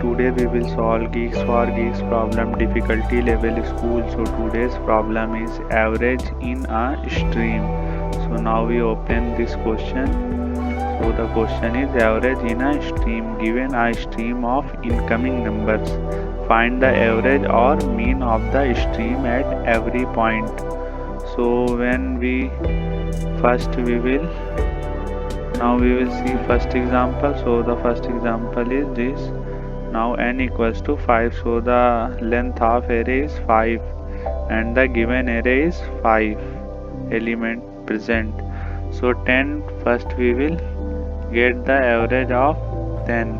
today we will solve Geeks for Geeks problem difficulty level school. So today's problem is average in a stream. So now we open this question. So the question is average in a stream. Given a stream of incoming numbers, find the average or mean of the stream at every point. So when we now we will see first example. So the first example is this. Now n equals to 5. So the length of array is 5 and the given array is 5 element present. So 10, first we will get the average of 10.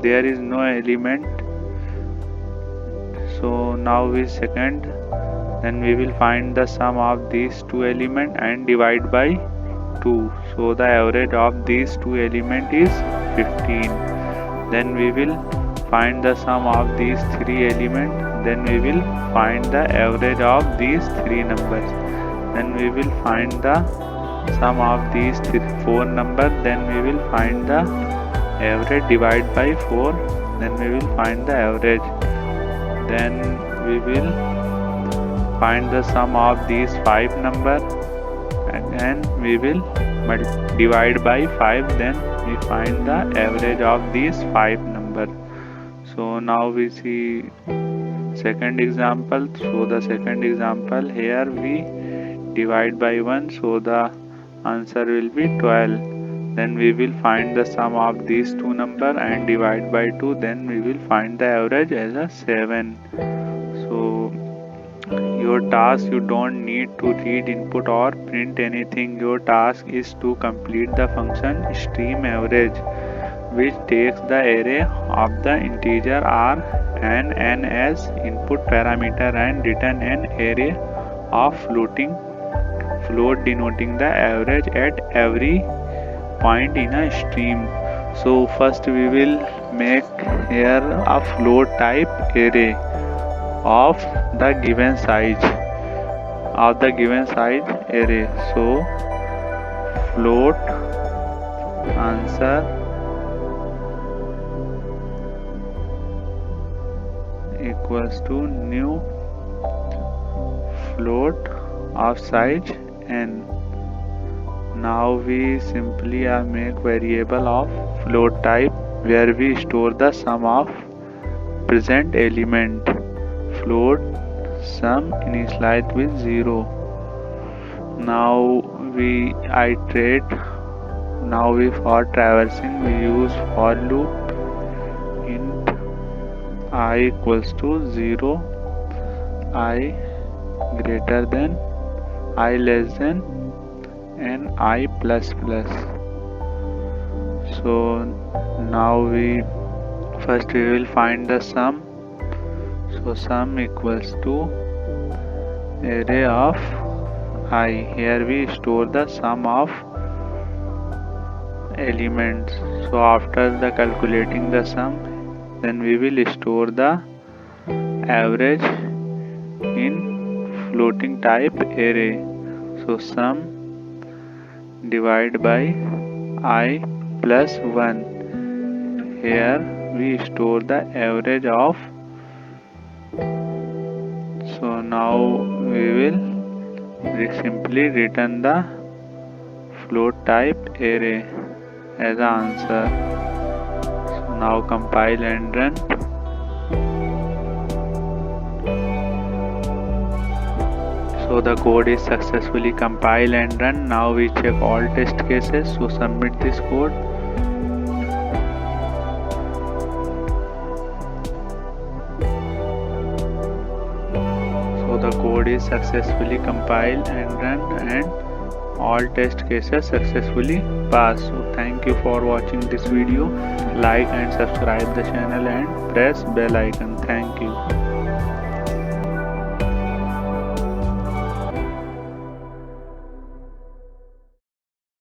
There is no element. So now we second, then we will find the sum of these two elements and divide by 2. So the average of these two elements is 15. Then we will find the sum of these three elements. Then we will find the average of these three numbers. Then we will find the sum of these four numbers. Then we will find the average, divide by 4. Then we will find the average. Then we will find the sum of these 5 numbers and we will divide by 5. Then we find the average of these 5 numbers. So now we see second example. So the second example, here we divide by 1. So the answer will be 12. Then we will find the sum of these two numbers and divide by 2. Then we will find the average as a 7. So your task, you don't need to read input or print anything. Your task is to complete the function stream average, which takes the array of the integer r and n as input parameter and return an array of float denoting the average at every point in a stream. So first we will make here a float type array of the given size array. So float answer equals to new float of size n. Now we simply make variable of float type where we store the sum of present element. Float sum initialized with 0. Now we iterate. Now we for traversing we use for loop int I equals to 0, I greater than, I less than, and I plus plus. So now we will find the sum. So sum equals to array of I. Here we store the sum of elements. So after the calculating the sum, then we will store the average in floating type array. So sum divide by I plus 1. Here we store the average of. So now we will simply return the float type array as an answer. So now compile and run. So the code is successfully compiled and run. Now we check all test cases. So submit this code. So the code is successfully compiled and run and all test cases successfully passed. So thank you for watching this video. Like and subscribe the channel and press bell icon. Thank you.